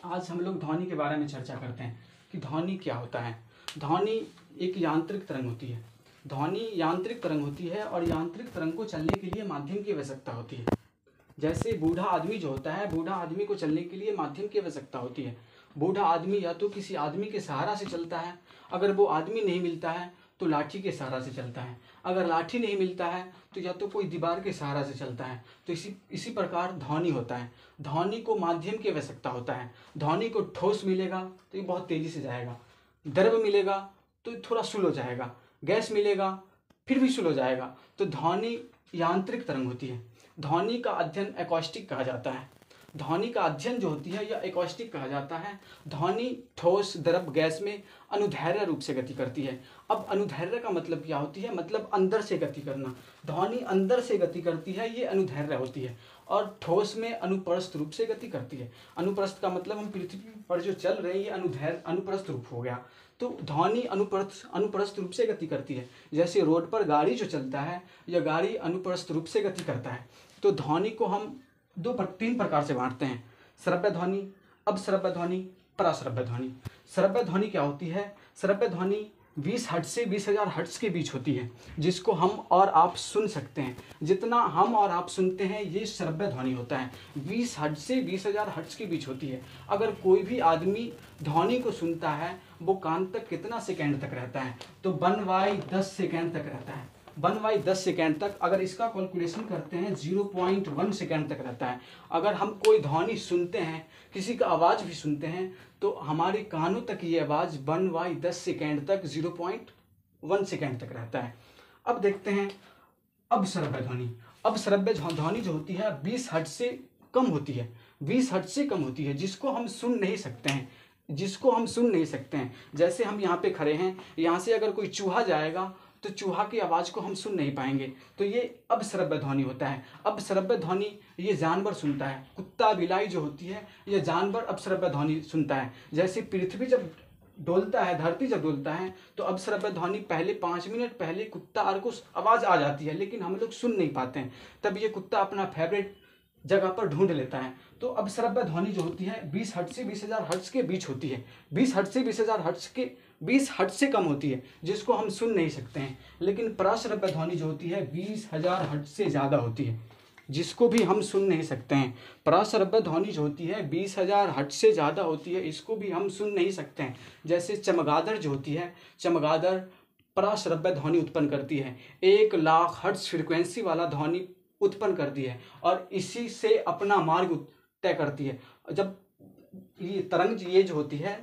आज हम लोग ध्वनि के बारे में चर्चा करते हैं कि ध्वनि क्या होता है। ध्वनि एक यांत्रिक तरंग होती है। ध्वनि यांत्रिक तरंग होती है और यांत्रिक तरंग को चलने के लिए माध्यम की आवश्यकता होती है। जैसे बूढ़ा आदमी जो होता है, बूढ़ा आदमी को चलने के लिए माध्यम की आवश्यकता होती है। बूढ़ा आदमी या तो किसी आदमी के सहारा से चलता है, अगर वो आदमी नहीं मिलता है तो लाठी के सहारा से चलता है, अगर लाठी नहीं मिलता है तो या तो कोई दीवार के सहारा से चलता है। तो इसी प्रकार ध्वनि होता है। ध्वनि को माध्यम की आवश्यकता होता है। ध्वनि को ठोस मिलेगा तो ये बहुत तेजी से जाएगा, द्रव मिलेगा तो थोड़ा स्लो जाएगा, गैस मिलेगा फिर भी स्लो जाएगा। तो ध्वनि यांत्रिक तरंग होती है। ध्वनि का अध्ययन एकॉस्टिक कहा जाता है। ध्वनि का अध्ययन जो होती है यह एकॉस्टिक कहा जाता है। ध्वनि ठोस, द्रव, गैस में अनुदैर्ध्य रूप से गति करती है। अब अनुदैर्ध्य का मतलब क्या होती है? मतलब अंदर से गति करना। ध्वनि अंदर से गति करती है, ये अनुदैर्ध्य होती है। और ठोस में अनुप्रस्थ रूप से गति करती है। अनुप्रस्थ का मतलब हम पृथ्वी पर जो चल रहे हैं ये अनुप्रस्थ रूप हो गया। तो ध्वनि अनुप्रस्थ रूप से गति करती है। जैसे रोड पर गाड़ी जो चलता है यह गाड़ी अनुप्रस्थ रूप से गति करता है। तो ध्वनि को हम तीन प्रकार से बांटते हैं: श्रव्य ध्वनि, अपश्रव्य ध्वनि, पराश्रव्य ध्वनि। श्रव्य ध्वनि क्या होती है? श्रव्य ध्वनि 20 हर्ट्ज से 20,000 हर्ट्ज के बीच होती है, जिसको हम और आप सुन सकते हैं। जितना हम और आप सुनते हैं ये श्रव्य ध्वनि होता है। 20 हर्ट्ज से 20,000 हर्ट्ज के बीच होती है। अगर कोई भी आदमी ध्वनि को सुनता है वो कान तक कितना सेकेंड तक रहता है? तो 1/10 सेकेंड तक रहता है। 1/10 सेकेंड तक। अगर इसका कैलकुलेशन करते हैं 0.1 सेकेंड तक रहता है। अगर हम कोई ध्वनि सुनते हैं, किसी का आवाज़ भी सुनते हैं, तो हमारे कानों तक ये आवाज़ 1/10 सेकेंड तक 0.1 सेकेंड तक रहता है। अब देखते हैं अपश्रव्य ध्वनि। अपश्रव्य ध्वनि जो होती है 20 हर्ट्ज से कम होती है। 20 हर्ट्ज से कम होती है, जिसको हम सुन नहीं सकते हैं। जैसे हम यहाँ पे खड़े हैं, यहाँ से अगर कोई चूहा जाएगा तो चूहा की आवाज़ को हम सुन नहीं पाएंगे। तो ये अपश्रव्य ध्वनि होता है। अपश्रव्य ध्वनि ये जानवर सुनता है। कुत्ता, बिलाई जो होती है ये जानवर अपश्रव्य ध्वनि सुनता है। जैसे पृथ्वी जब डोलता है, धरती जब डोलता है तो अपश्रव्य ध्वनि पहले 5 मिनट पहले कुत्ता और को आवाज़ आ जाती है, लेकिन हम लोग सुन नहीं पाते हैं। तब ये कुत्ता अपना फेवरेट जगह पर ढूंढ लेता है। तो अपश्रव्य ध्वनि जो होती है 20 हर्ट्ज से 20,000 हर्ट्ज के बीच होती है। 20 हर्ट्ज से 20,000 हर्ट्ज के 20 हर्ट्ज से कम होती है, जिसको हम सुन नहीं सकते हैं। लेकिन पराश्रव्य ध्वनि जो होती है 20,000 हर्ट्ज से ज़्यादा होती है, जिसको भी हम सुन नहीं सकते हैं। पराश्रव्य ध्वनि जो होती है 20,000 हर्ट्ज से ज़्यादा होती है, इसको भी हम सुन नहीं सकते हैं। जैसे चमगादड़ जो होती है, चमगादड़ पराश्रव्य ध्वनि उत्पन्न करती है। 1,00,000 हर्ट्ज फ्रिक्वेंसी वाला ध्वनि उत्पन्न करती है और इसी से अपना मार्ग तय करती है। जब ये तरंग ये जो होती है,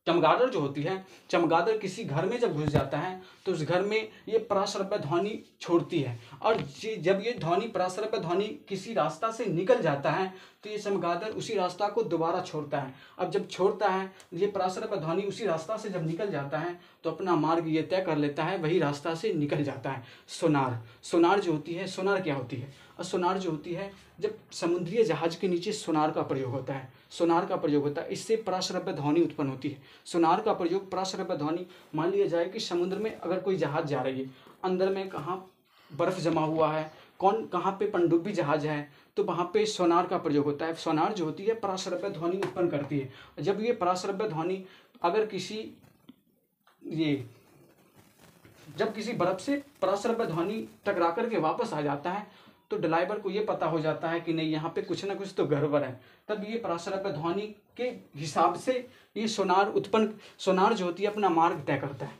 चमगादड़ जो होती है, चमगादड़ किसी घर में जब घुस जाता है तो उस घर में ये पराश्रव्य ध्वनि छोड़ती है। और जब ये पराश्रव्य ध्वनि किसी रास्ता से निकल जाता है तो ये चमगादड़ उसी रास्ता को दोबारा छोड़ता है। अब जब छोड़ता है ये पराश्रव्य ध्वनि उसी रास्ता से जब निकल जाता है तो अपना मार्ग ये तय कर लेता है, वही रास्ता से निकल जाता है। सोनार जो होती है, सोनार क्या होती है? और सोनार जो होती है, जब समुद्री जहाज के नीचे सोनार का प्रयोग होता है, इससे पराश्रव्य ध्वनि उत्पन्न होती है। सोनार का प्रयोग पराश्रव्य ध्वनि, मान लिया जाए कि समुद्र में अगर कोई जहाज जा रही है, अंदर में कहाँ बर्फ जमा हुआ है, कहाँ पे पनडुब्बी जहाज है, तो वहाँ पे सोनार का प्रयोग होता है। सोनार जो होती है पराश्रव्य ध्वनि उत्पन्न करती है। जब ये पराश्रव्य ध्वनि अगर जब किसी बर्फ से पराश्रव्य ध्वनि टकरा करके वापस आ जाता है तो ड्राइवर को ये पता हो जाता है कि नहीं, यहाँ पे कुछ ना कुछ तो गड़बड़ है। तब ये पराश्रव्य ध्वनि के हिसाब से ये सोनार जो होती है अपना मार्ग तय करता है।